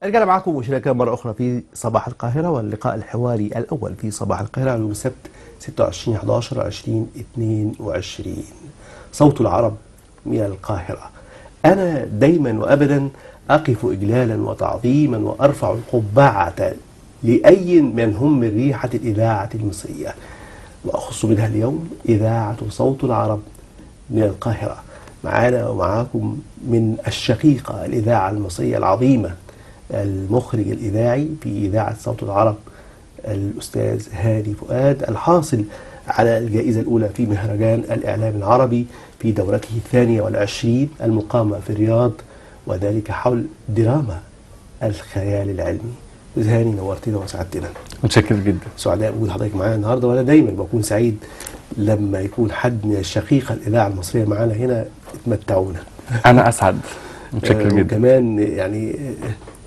رجعنا معكم مشاركة مرة أخرى في صباح القاهرة، واللقاء الحواري الأول في صباح القاهرة يوم السبت 26/11/2022. صوت العرب من القاهرة. أنا دايما وأبدا أقف إجلالا وتعظيما وأرفع القبعة لأي من هم من ريحة الإذاعة المصرية، وأخص منها اليوم إذاعة صوت العرب من القاهرة. معانا ومعاكم من الشقيقة الإذاعة المصرية العظيمة المخرج الإذاعي في إذاعة صوت العرب الأستاذ هادي فؤاد، الحاصل على الجائزة الأولى في مهرجان الإعلام العربي في دورته 22 المقامة في الرياض، وذلك حول دراما الخيال العلمي. أستاذ هاني، نورتنا وسعدتنا. متشكر جدا. سعداء بوجود حضرتك معانا النهارده، وأنا دايما بكون سعيد لما يكون حد من الشقيقة الإذاعة المصرية معانا هنا. تمتعونا. أنا أسعد. متشكر جدا. وكمان يعني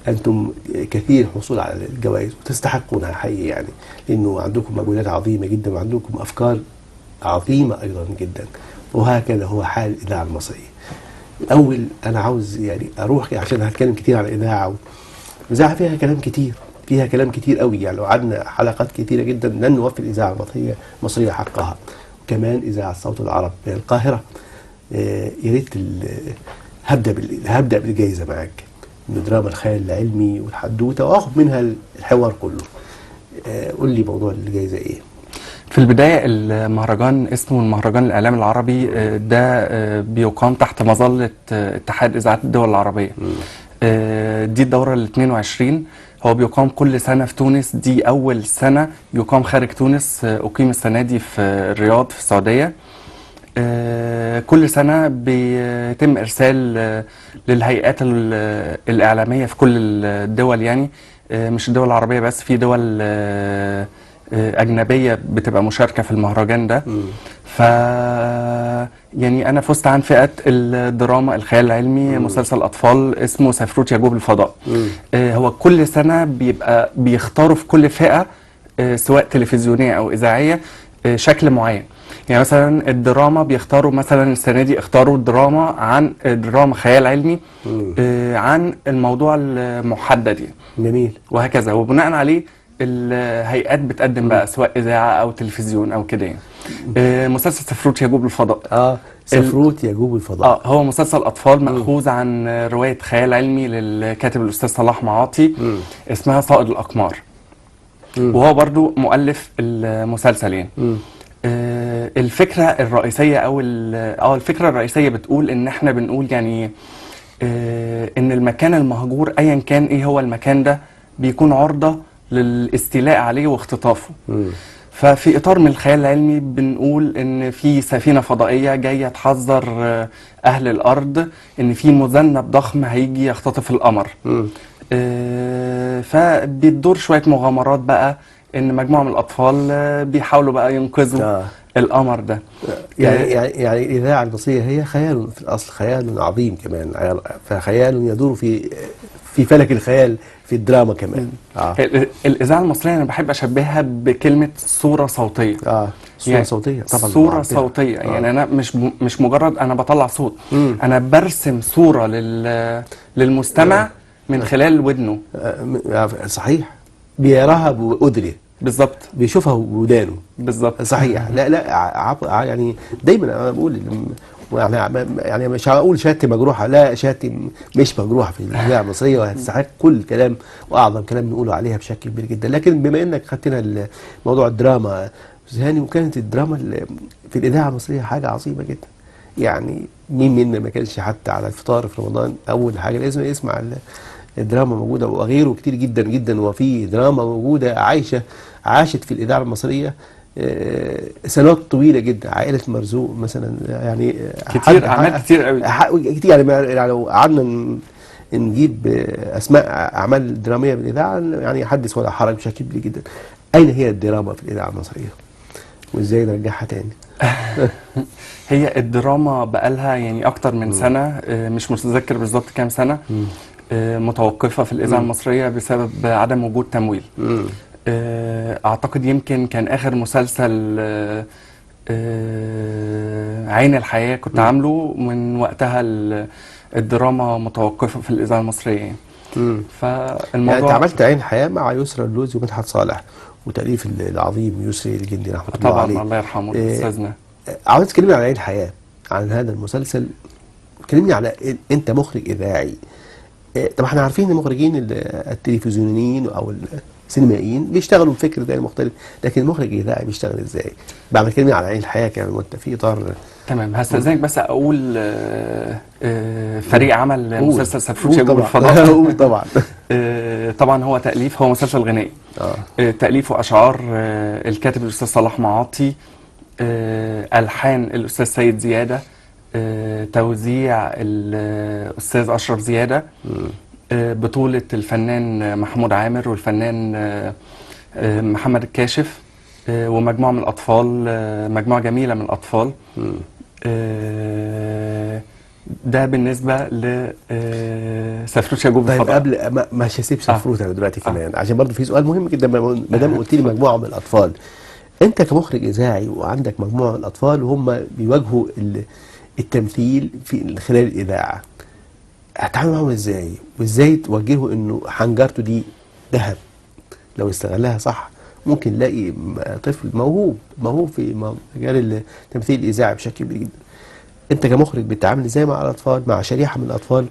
أنتم كثير الحصول على الجوائز وتستحقونها حقيقي، يعني لأنه عندكم مجهودات عظيمة جدا وعندكم أفكار عظيمة أيضا جدا، وهكذا هو حال الإذاعة المصرية. الأول أنا عاوز يعني أروح عشان هتكلم كتير على الإذاعة، والإذاعة فيها كلام كتير قوي، يعني لو قعدنا حلقات كتيرة جدا لن نوفي الإذاعة المصرية حقها. وكمان إذاعة صوت العرب من القاهرة. يا ريت هبدأ بالجائزة معاك، من دراما الخيال العلمي والحدوته، واخد منها الحوار كله. قول لي موضوع الجائزه ايه؟ في البداية المهرجان اسمه المهرجان الإعلام العربي، ده بيقام تحت مظلة اتحاد إذاعات الدول العربية. دي الدورة ال 22. هو بيقام كل سنة في تونس، دي أول سنة يقام خارج تونس. أقيم السنة دي في الرياض في السعودية. كل سنة بيتم إرسال للهيئات الإعلامية في كل الدول، يعني مش الدول العربية بس، في دول أجنبية بتبقى مشاركة في المهرجان ده. يعني أنا فزت عن فئة الدراما الخيال العلمي، مسلسل أطفال اسمه سفروت يجوب الفضاء. هو كل سنة بيبقى بيختاروا في كل فئة سواء تلفزيونية أو إذاعية شكل معين. يعني مثلا الدراما بيختاروا، مثلا السنة دي اختاروا دراما خيال علمي عن الموضوع المحدد يعني. جميل. وهكذا، وبناء عليه الهيئات بتقدم بقى سواء إذاعة أو تلفزيون أو كده يعني. مسلسل سفروت يجوب الفضاء. سفروت يجوب الفضاء. هو مسلسل أطفال مأخوذ عن رواية خيال علمي للكاتب الأستاذ صلاح معاطي اسمها صائد الأقمار. وهو برضو مؤلف المسلسل يعني. الفكرة الرئيسية الفكرة الرئيسية بتقول ان احنا بنقول يعني ان المكان المهجور ايا كان ايه هو المكان ده بيكون عرضة للاستيلاء عليه واختطافه. ففي اطار من الخيال العلمي بنقول ان في سفينة فضائية جاية تحذر اهل الارض ان في مذنب ضخم هيجي يختطف القمر. فبتدور شوية مغامرات بقى، ان مجموعه من الاطفال بيحاولوا بقى ينقذوا القمر ده. يعني الاذاعه المصريه هي خيال في الاصل، خيال عظيم كمان، فخيال يدور في فلك الخيال في الدراما كمان. الاذاعه المصريه انا بحب اشبهها بكلمه صوره صوتيه. صوره يعني صوتيه طبعا. صوره صوتيه يعني انا مش مجرد انا بطلع صوت. انا برسم صوره للمستمع من خلال ودنه. صحيح، بيراها بأذنه بالظبط، بيشوفها بودانه بالظبط. صحيح. لا يعني دايما انا بقول يعني مش هقول شهادتي مجروحه، لا شهادتي مش مجروحه في الاذاعه المصريه، وهتستحق كل كلام واعظم كلام نقوله عليها بشكل كبير جدا. لكن بما انك خدتنا موضوع الدراما هاني، وكانت الدراما في الاذاعه المصريه حاجه عظيمه جدا. يعني مين منا ما كانش حتى على الفطار في رمضان اول حاجه لازم يسمع الدراما موجودة، وغيره كتير جدا جدا. وفي دراما موجودة عاشت في الإذاعة المصرية سنوات طويلة جدا. عائلة مرزوق مثلا، يعني كتير أعمال كتير قوي كتير. يعني لو قعدنا نجيب أسماء أعمال درامية بالإذاعة يعني حدث ولا حرج بشكل كبير جدا. أين هي الدراما في الإذاعة المصرية؟ وإزاي نرجعها تاني؟ هي الدراما بقالها يعني أكتر من سنة، مش متذكر بالظبط كام سنة، متوقفة في الإذاعة المصرية بسبب عدم وجود تمويل. أعتقد يمكن كان آخر مسلسل عين الحياة كنت عامله، من وقتها الدراما متوقفة في الإذاعة المصرية يعني. فالموضوع يعني انت عملت عين الحياه مع يسرى اللوزي ومدحت صالح وتاليف العظيم يسري الجندي رحمه الله طبعا عليه. الله يرحمه إيه، استاذنا. عاوز تكلمني عن عين الحياه، عن هذا المسلسل. كلمني على انت مخرج اذاعي. طب احنا عارفين ان المخرجين التلفزيونيين او السينمائيين بيشتغلوا بفكر تاني مختلف، لكن المخرج الاذاعي بيشتغل ازاي؟ بعد كلمني على عين الحياه كمان وانت في اطار. تمام، هستأذنك بس اقول فريق عمل مسلسل سفروت يا جوب طبعا. الفضاء. قول طبعا. طبعا هو تأليف، هو مسلسل غنائي. تأليف وأشعار الكاتب الأستاذ صلاح معاطي، ألحان الأستاذ سيد زيادة، توزيع الأستاذ أشرف زيادة، بطولة الفنان محمود عامر والفنان محمد الكاشف، ومجموعة من الأطفال، مجموعة جميلة من الأطفال. ده بالنسبة لسفروت يا جوب طيب الفضاء. قبل مش هسيب سفروت انا دلوقتي كمان عشان برضه في سؤال مهم جدا. ما دام قلت لي مجموعه من الاطفال، انت كمخرج اذاعي وعندك مجموعه من الاطفال وهم بيواجهوا التمثيل في خلال الاذاعه، هتعامل معاهم ازاي؟ وازاي توجهوا انه حنجرته دي ذهب لو استغلها صح ممكن نلاقي طفل موهوب في مجال التمثيل الاذاعي بشكل كبير جدا. انت كمخرج بتتعامل ازاي مع الاطفال، مع شريحه من الاطفال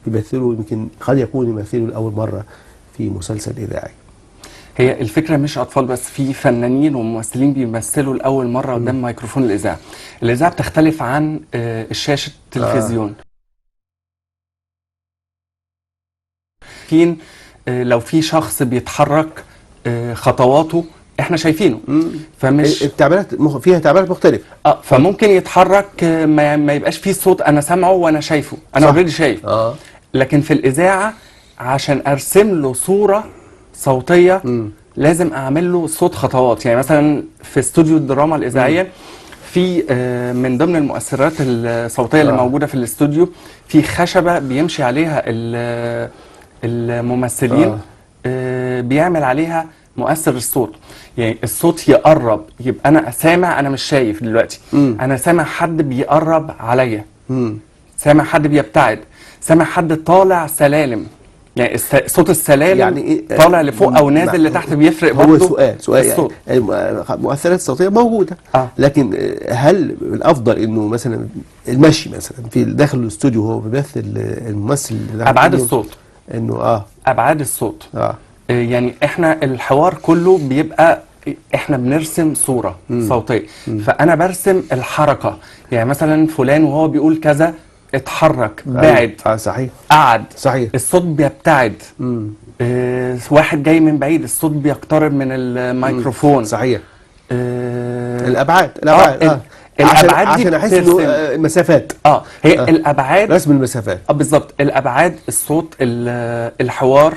بيمثلوا يمكن قد يكونوا يمثلوا لاول مره في مسلسل اذاعي؟ هي الفكرة مش أطفال بس، في فنانين وممثلين بيمثلوا لأول مرة قدام ميكروفون الإذاعة. الإذاعة بتختلف عن الشاشة التلفزيون. لو في شخص بيتحرك خطواته احنا شايفينه، فمش التعبيرات فيها تعبيرات مختلفة. فممكن يتحرك ما يبقاش فيه صوت انا سامعه وانا شايفه، انا اوريدي شايف. لكن في الإذاعة عشان ارسم له صورة صوتية لازم اعمل له صوت خطوات. يعني مثلا في استوديو الدراما الإذاعية في من ضمن المؤثرات الصوتية اللي موجودة في الاستوديو في خشبة بيمشي عليها الممثلين، بيعمل عليها مؤثر الصوت. يعني الصوت يقرب يبقى انا سامع، انا مش شايف دلوقتي، انا سامع حد بيقرب عليا، سامع حد بيبتعد، سامع حد طالع سلالم. يعني صوت السلالم يعني إيه طالع لفوق او نازل لتحت بيفرق برضه. هو سؤال يعني المؤثرات الصوتيه موجوده، لكن هل الافضل انه مثلا المشي مثلا في داخل الاستوديو هو بيمثل الممثل ابعاد الصوت، انه ابعاد الصوت يعني احنا الحوار كله بيبقى احنا بنرسم صورة صوتية، فانا برسم الحركة. يعني مثلا فلان وهو بيقول كذا اتحرك، بعد، صحيح، قعد، صحيح، الصوت بيبتعد. واحد جاي من بعيد الصوت بيقترب من الميكروفون. صحيح. الابعاد عشان احس انه المسافات هي الابعاد، رسم المسافات. بالظبط، الابعاد، الصوت، الحوار،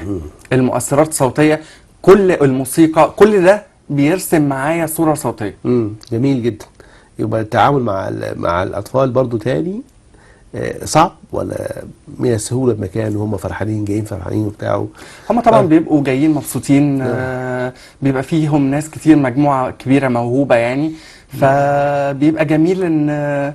المؤثرات الصوتيه، كل الموسيقى، كل ده بيرسم معايا صوره صوتيه. جميل جدا. يبقى التعامل مع الاطفال برضو تاني صعب ولا من السهوله بمكان وهم فرحانين جايين فرحانين وبتاع؟ هم طبعا بيبقوا جايين مبسوطين. بيبقى فيهم ناس كتير، مجموعه كبيره موهوبه يعني، فبيبقى جميل ان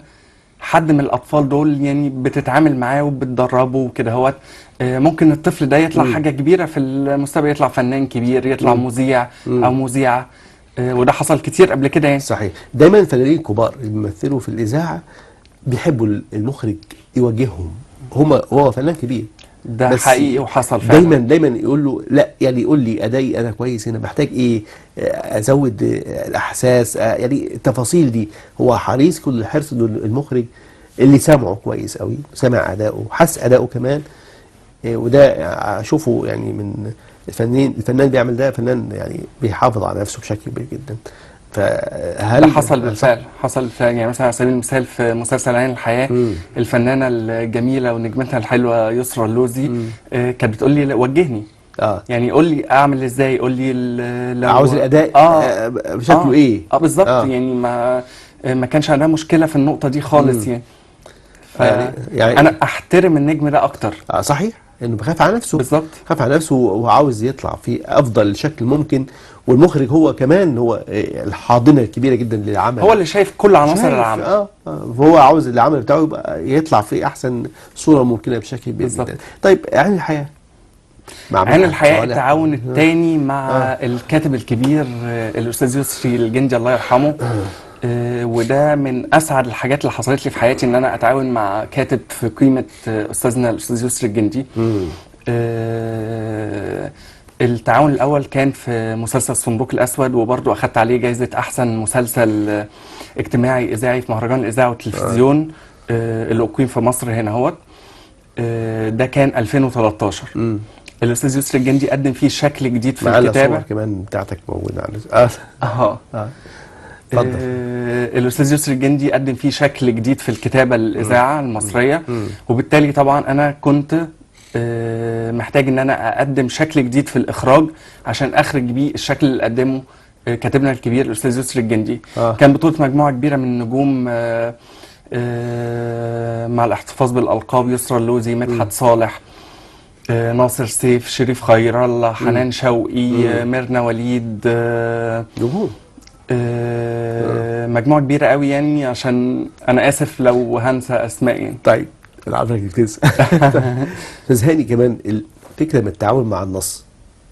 حد من الاطفال دول يعني بتتعامل معاه وبتدربه وكده. هو ممكن الطفل ده يطلع حاجه كبيره في المستقبل، يطلع فنان كبير، يطلع مذيع او مذيعه، وده حصل كتير قبل كده يعني. صحيح. دايما الفنانين الكبار اللي بيمثلوا في الاذاعه بيحبوا المخرج يوجههم. هو فنان كبير، ده حقيقي وحصل فعلا. دايما يقول له لا، يعني يقول لي ادائي انا كويس هنا، محتاج ايه ازود الاحساس، يعني التفاصيل دي. هو حريص كل الحرص انه المخرج اللي سامعه كويس قوي، سمع اداؤه، حس اداؤه كمان. وده اشوفه يعني من الفنان بيعمل ده، فنان يعني بيحافظ على نفسه بشكل كبير جدا. فهل ده حصل بالفعل؟ حصل بالفعل. يعني مثلا على سبيل المثال في مسلسل عين الحياة، الفنانة الجميلة ونجمتها الحلوة يسرى اللوزي كانت بتقول لي وجهني، يعني قول لي اعمل ازاي، قول لي لو عاوز الاداء بشكله ايه. بالظبط. يعني ما كانش عندها مشكلة في النقطة دي خالص. يعني انا احترم النجم ده اكتر. صحيح، انه بخاف على نفسه. بالظبط، خاف على نفسه وعاوز يطلع في افضل شكل ممكن. والمخرج هو كمان هو الحاضنه الكبيره جدا للعمل، هو اللي شايف كل عناصر العمل. فهو عاوز العمل بتاعه يبقى يطلع في احسن صوره ممكنه بشكل كبير جدا. طيب عين الحياه مع عين مدحت الحياة صالح. التعاون الثاني مع الكاتب الكبير الأستاذ يسري الجندي الله يرحمه. وده من أسعد الحاجات اللي حصلت لي في حياتي، إن أنا أتعاون مع كاتب في قيمة أستاذنا الأستاذ يسري الجندي. التعاون الأول كان في مسلسل الصندوق الأسود، وبرضه أخدت عليه جايزة أحسن مسلسل اجتماعي إذاعي في مهرجان الإذاعة والتلفزيون اللي أقيم في مصر هنا هوت. ده كان 2013. الأستاذ يسري الجندي قدم فيه شكل جديد في الكتابة. صور كمان بتاعتك موجودة الأستاذ يسري الجندي قدم فيه شكل جديد في الكتابة الإذاعة المصرية. وبالتالي طبعا أنا كنت محتاج ان انا اقدم شكل جديد في الاخراج عشان اخرج بيه الشكل اللي قدمه كاتبنا الكبير الاستاذ يسري الجندي. كان بطولة مجموعة كبيرة من النجوم مع الاحتفاظ بالالقاب: يسرى اللوزي، مدحت صالح، ناصر سيف، شريف خير الله، حنان شوقي، ميرنا وليد، نجوم مجموعة كبيرة قوي يعني، عشان انا اسف لو هنسى اسماء يعني. طيب العفو كتير. استاذ هاني، كمان الفكره من التعاون مع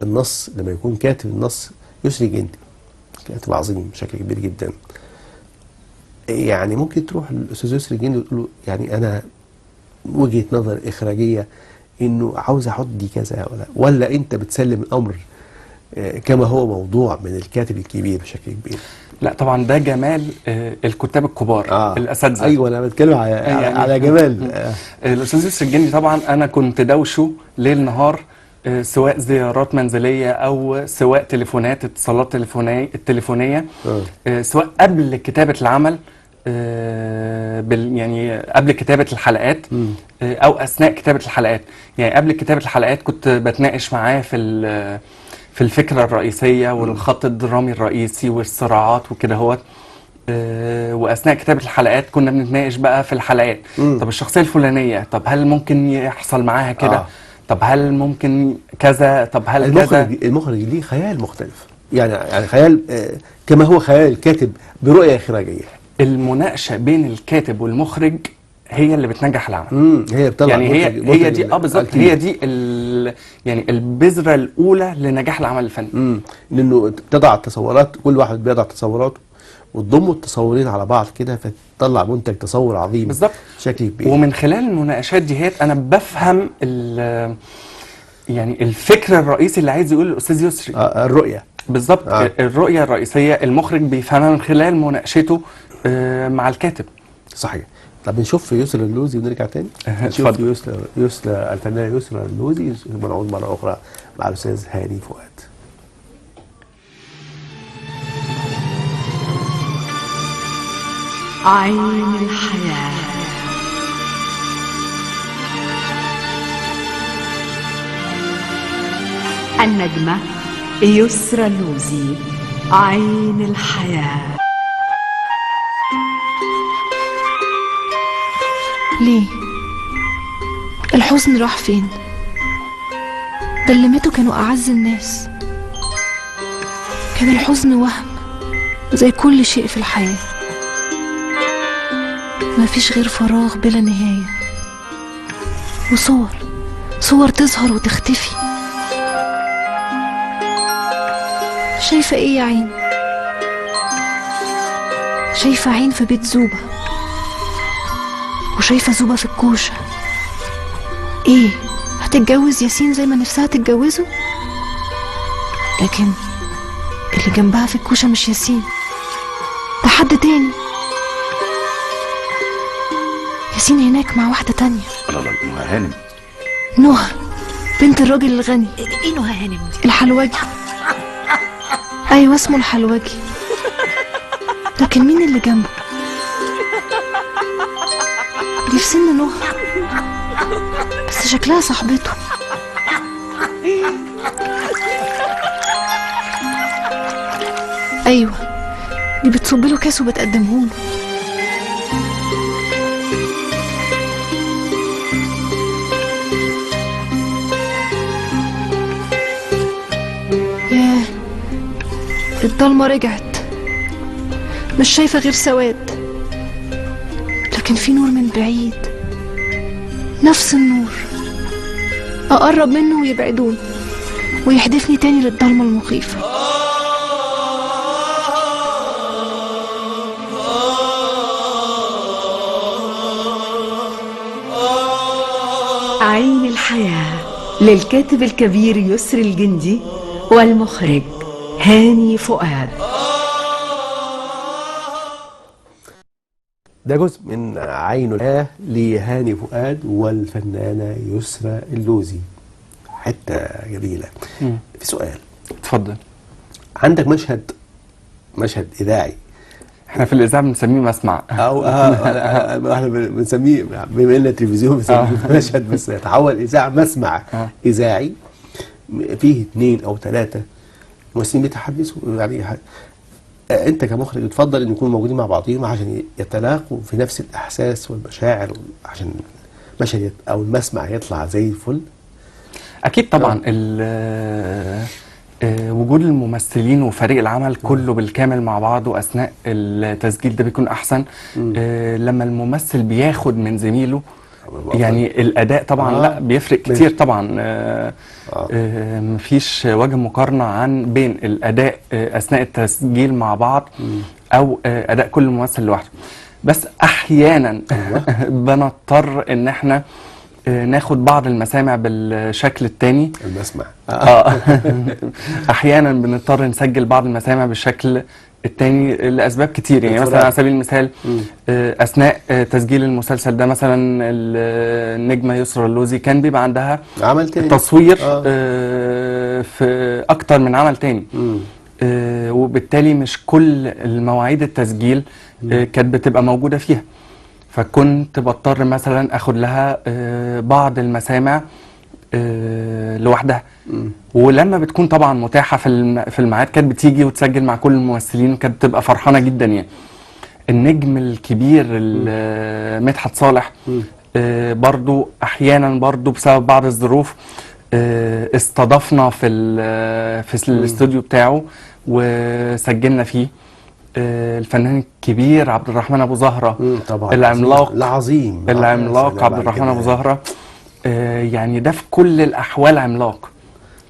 النص لما يكون كاتب النص يسري الجندي كاتب عظيم بشكل كبير جدا، يعني ممكن تروح للاستاذ يسري الجندي وتقول له يعني انا وجهه نظر اخراجيه انه عاوز احط دي كذا، ولا انت بتسلم الامر كما هو موضوع من الكاتب الكبير بشكل كبير؟ لا طبعا ده جمال الكتاب الكبار الاساتذه. ايوه انا بتكلم على جمال الاستاذ يسري الجندي. طبعا انا كنت دوشه ليل نهار، سواء زيارات منزليه او سواء تليفونات، اتصالات التليفونيه، سواء قبل كتابه العمل، يعني قبل كتابه الحلقات او اثناء كتابه الحلقات. يعني قبل كتابه الحلقات كنت بتناقش معاه في الفكرة الرئيسية والخط الدرامي الرئيسي والصراعات وكده هوت. وأثناء كتابة الحلقات كنا بنتناقش بقى في الحلقات. طب الشخصية الفلانية، طب هل ممكن يحصل معاها كده؟ طب هل ممكن كذا؟ طب هل كذا؟ المخرج ليه خيال مختلف، يعني خيال كما هو خيال الكاتب برؤية إخراجية. المناقشة بين الكاتب والمخرج هي اللي بتنجح العمل. هي بتطلع يعني هي دي بالظبط، هي دي يعني البذرة الأولى لنجاح العمل الفني. لأنه تضع التصورات، كل واحد بيضع تصوراته وتضموا التصورين على بعض كده فتطلع منتج تصور عظيم بالظبط بشكل كبير. ومن خلال المناقشات دي أنا بفهم يعني الفكر الرئيسي اللي عايز يقوله الأستاذ يسري. الرؤية بالظبط. الرؤية الرئيسية المخرج بيفهمها من خلال مناقشته مع الكاتب. صحيح. طب نشوف يسرى اللوزي ونرجع تاني. نشوف يسرى الفنانة يسرى اللوزي ونعود مرة أخرى مع الأستاذ هاني فؤاد. عين الحياة. النجمة يسرى اللوزي، عين الحياة. ليه؟ الحزن راح فين؟ ده اللي ماتوا كانوا أعز الناس. كان الحزن وهم زي كل شيء في الحياة، مفيش غير فراغ بلا نهاية، وصور تظهر وتختفي. شايفة ايه يا عين؟ شايفة عين في بيت زوبة، وشايفة زوبة في الكوشة. ايه، هتتجوز ياسين زي ما نفسها تتجوزه؟ لكن اللي جنبها في الكوشة مش ياسين، ده حد تاني. ياسين هناك مع واحدة تانية. لا نهى هانم. نهى بنت الراجل الغني. ايه نهى هانم؟ الحلوجي. ايوه اسمه الحلوجي. لكن مين اللي جنبه؟ دي في سن نهى بس شكلها صاحبته. ايوه دي بتصب له كاس وبتقدمهوله. ياه الضلمة رجعت، مش شايفة غير سواد، لكن في نور من بعيد، نفس النور. أقرب منه ويبعدوني ويحدفني تاني للضلمة المخيفة. عين الحياة للكاتب الكبير يسري الجندي والمخرج هاني فؤاد. ده جزء من عين الحياة لهاني فؤاد والفنانة يسرى اللوزي. حتة جميلة. في سؤال، اتفضل. عندك مشهد إذاعي، احنا في الإذاعة بنسميه مسمع. أو احنا بنسميه بما إنه تلفزيون بنسميه مشهد، بس يتحول إذاعة مسمع إذاعي فيه 2 أو 3 ممثلين بيتحدثوا يعني. انت كمخرج تفضل ان يكونوا موجودين مع بعضهم عشان يتلاقوا في نفس الاحساس والمشاعر، عشان المشهد او المسمع يطلع زي الفل؟ اكيد طبعا. وجود الممثلين وفريق العمل كله بالكامل مع بعضه اثناء التسجيل ده بيكون احسن. لما الممثل بياخد من زميله يعني الاداء طبعا لا بيفرق كتير طبعا. مفيش وجه مقارنه عن بين الاداء اثناء التسجيل مع بعض او اداء كل ممثل لوحده. بس احيانا بنضطر ان احنا ناخد بعض المسامع بالشكل التاني. المسمع احيانا بنضطر نسجل بعض المسامع بالشكل التاني لاسباب كتير. يعني مثلا على سبيل المثال اثناء تسجيل المسلسل ده مثلا النجمه يسرى اللوزي كان بيبقى عندها عمل تاني تصوير في اكتر من عمل تاني. وبالتالي مش كل المواعيد التسجيل كانت بتبقى موجوده فيها، فكنت بضطر مثلا اخد لها بعض المسامع لوحدها. ولما بتكون طبعا متاحه في الميعاد كانت بتيجي وتسجل مع كل الممثلين، وكانت بتبقى فرحانه جدا. يعني النجم الكبير مدحت صالح برضو احيانا برضو بسبب بعض الظروف استضافنا في الاستوديو بتاعه وسجلنا فيه. الفنان الكبير عبد الرحمن ابو زهره طبعا العملاق العظيم عبد الرحمن ابو زهره. يعني ده في كل الاحوال عملاق.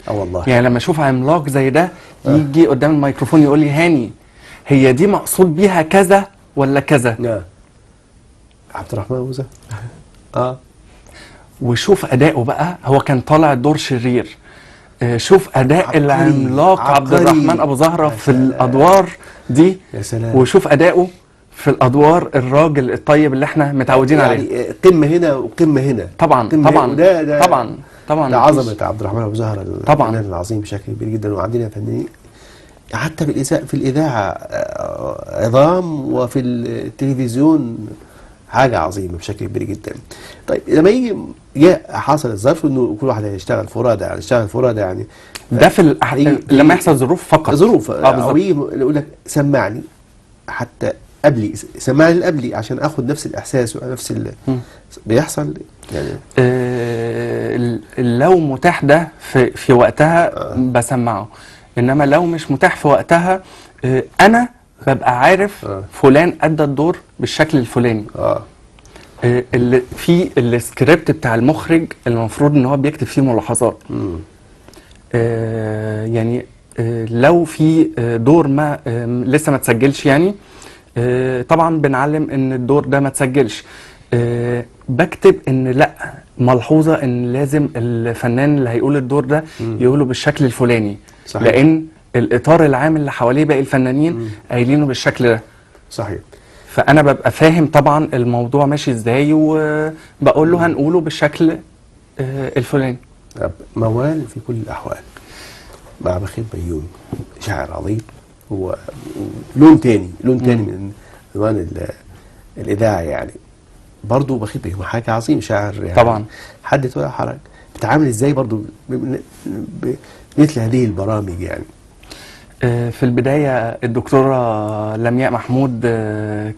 والله يعني لما اشوف عملاق زي ده يجي قدام الميكروفون يقول لي هاني هي دي مقصود بيها كذا ولا كذا. عبد الرحمن ابو زهره وشوف اداؤه بقى، هو كان طالع دور شرير. شوف اداء العملاق عبد الرحمن ابو زهره في الادوار دي. يا سلام. وشوف اداؤه في الادوار الراجل الطيب اللي احنا متعودين عليه. يعني قمه هنا وقمه هنا. طبعا طبعا ده عظمه عبد الرحمن ابو زهره طبعا الفنان العظيم بشكل كبير جدا. وعندنا فنانين حتى في الاذاعه عظام، وفي التلفزيون حاجه عظيمه بشكل كبير جدا. طيب لما حصل الظرف انه كل واحد هيشتغل فرادى يعني ده في لما يحصل ظروف فقط. ظروف او يقول لك سمعني حتى قبلي، سمعني قبلي عشان اخد نفس الاحساس ونفس بيحصل يعني. لو متاح ده في وقتها بسمعه، انما لو مش متاح في وقتها انا ببقى عارف فلان ادى الدور بالشكل الفلاني. اللي في السكريبت بتاع المخرج المفروض ان هو بيكتب فيه ملاحظات. يعني لو في دور ما لسه ما تسجلش يعني طبعا بنعلم ان الدور ده ما تسجلش. بكتب ان لا ملحوظه ان لازم الفنان اللي هيقول الدور ده يقوله بالشكل الفلاني. صحيح. لان الاطار العام اللي حواليه باقي الفنانين قايلينه بالشكل ده. صحيح. فانا ببقى فاهم طبعا الموضوع ماشي ازاي، وبقول له هنقوله بالشكل الفلاني. موال في كل الاحوال مع بخيت بيومي، شاعر عظيم. هو لون تاني من الوان الاذاعه يعني. برضه بخيت بيومي حاجه عظيم، شاعر يعني طبعا. حدث ولا حرج. بتتعامل ازاي برضه مثل هذه البرامج يعني؟ في البداية الدكتورة لمياء محمود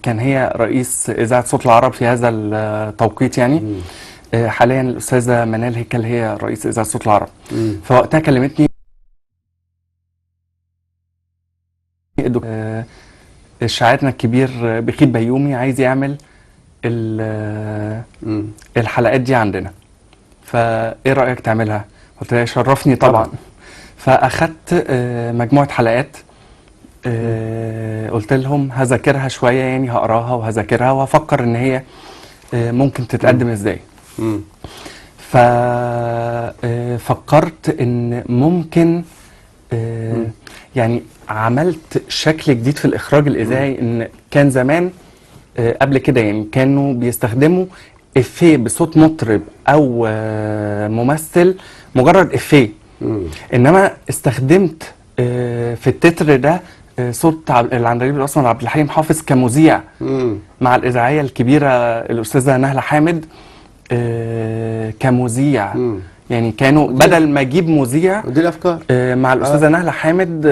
كان هي رئيس إذاعة صوت العرب في هذا التوقيت يعني. حاليا الأستاذة منال هيكل هي رئيس إذاعة صوت العرب. فوقتها كلمتني شاعرنا الكبير بخيت بيومي عايز يعمل الحلقات دي عندنا. فايه رايك تعملها؟ قلت لها شرفني طبعا. فاخدت مجموعه حلقات، قلت لهم هذاكرها شويه، يعني هقراها وهذاكرها وهفكر ان هي ممكن تتقدم ازاي. ففكرت ان ممكن يعني عملت شكل جديد في الاخراج الاذاعي. ان كان زمان قبل كده يعني كانوا بيستخدموا افيه بصوت مطرب او ممثل، مجرد افيه. انما استخدمت في التتر ده صوت العندليب الاسمر عبد الحليم حافظ كمذيع مع الاذاعيه الكبيره الاستاذه نهله حامد كمذيع. يعني كانوا بدل ما اجيب مذيع دي الافكار مع الاستاذه نهله حامد،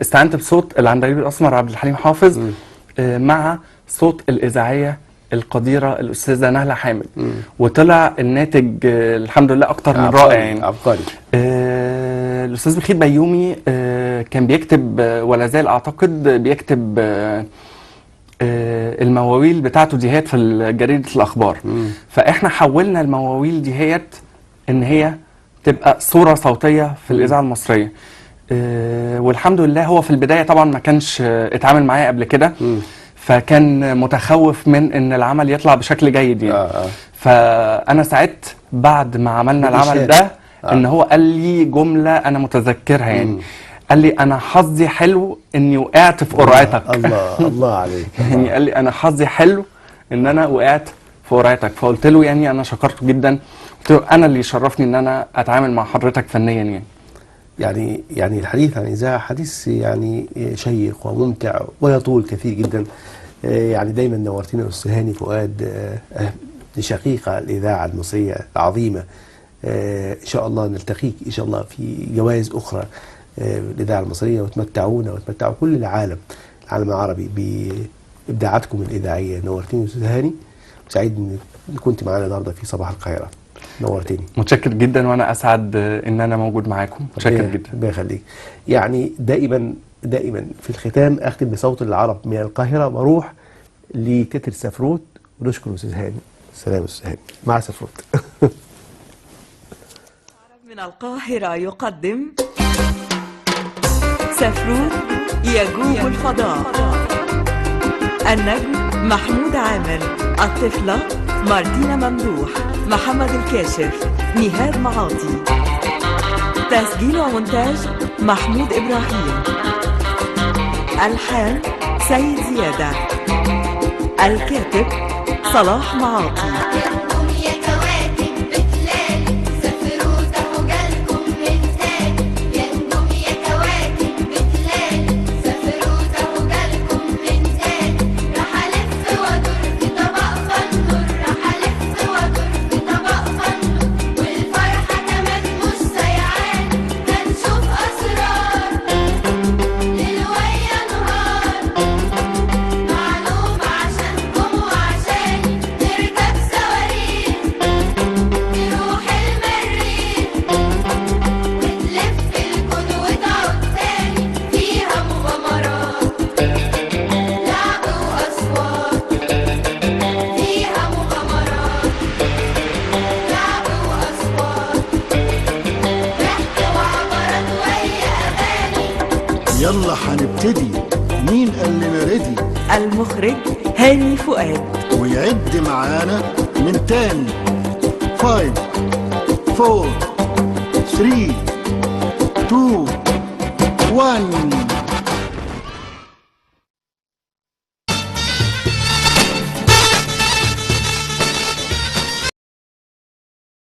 استعنت بصوت العندليب الاسمر عبد الحليم حافظ مع صوت الاذاعيه القديره الاستاذه نهله حامد. وطلع الناتج الحمد لله اكتر من رائع يعني. عبقري. الاستاذ بخيت بيومي كان بيكتب ولا زال اعتقد بيكتب المواويل بتاعته ديهات في جريده الاخبار. فاحنا حولنا المواويل ديهات ان هي تبقى صوره صوتيه في الاذاعه المصريه. والحمد لله هو في البدايه طبعا ما كانش اتعامل معايا قبل كده، فكان متخوف من ان العمل يطلع بشكل جيد يعني. فانا ساعدت بعد ما عملنا العمل ده ان هو قال لي جمله انا متذكرها يعني. قال لي انا حظي حلو اني وقعت في قرعتك. الله عليك. يعني قال لي انا حظي حلو ان انا وقعت في قرعتك. فقلت له يعني انا شكرته جدا، قلت له انا اللي يشرفني ان انا اتعامل مع حضرتك فنيا يعني الحديث عن الإذاعة حديث يعني شيق وممتع ويطول كثير جدا. يعني دايما نورتنا أستاذ هاني فؤاد، شقيقة الإذاعة المصرية العظيمة. إن شاء الله نلتقيك إن شاء الله في جوائز أخرى الإذاعة المصرية، وتمتعونا وتمتعوا كل العالم العربي بإبداعاتكم الإذاعية. نورتني أستاذ هاني، وسعيد إن كنت معنا النهارده في صباح القاهرة. نورتني. متشكر جدا، وانا اسعد ان انا موجود معاكم. متشكر جدا. ربنا يخليك. يعني دائما في الختام اختم بصوت العرب من القاهرة، واروح لتتر سفروت ونشكر استاذ هاني. سلام استاذ هاني مع سفروت. من القاهرة يقدم سفروت يجوب الفضاء. النجم محمود عامر، الطفلة مارتينا ممدوح، محمد الكاشف، نهاد معاطي. تسجيل ومونتاج محمود إبراهيم. ألحان سيد زيادة. الكاتب صلاح معاطي. يلا هنبتدي. مين قال لنا ريدي؟ المخرج هاني فؤاد. ويعد معانا من تاني. 5 4 3 2 1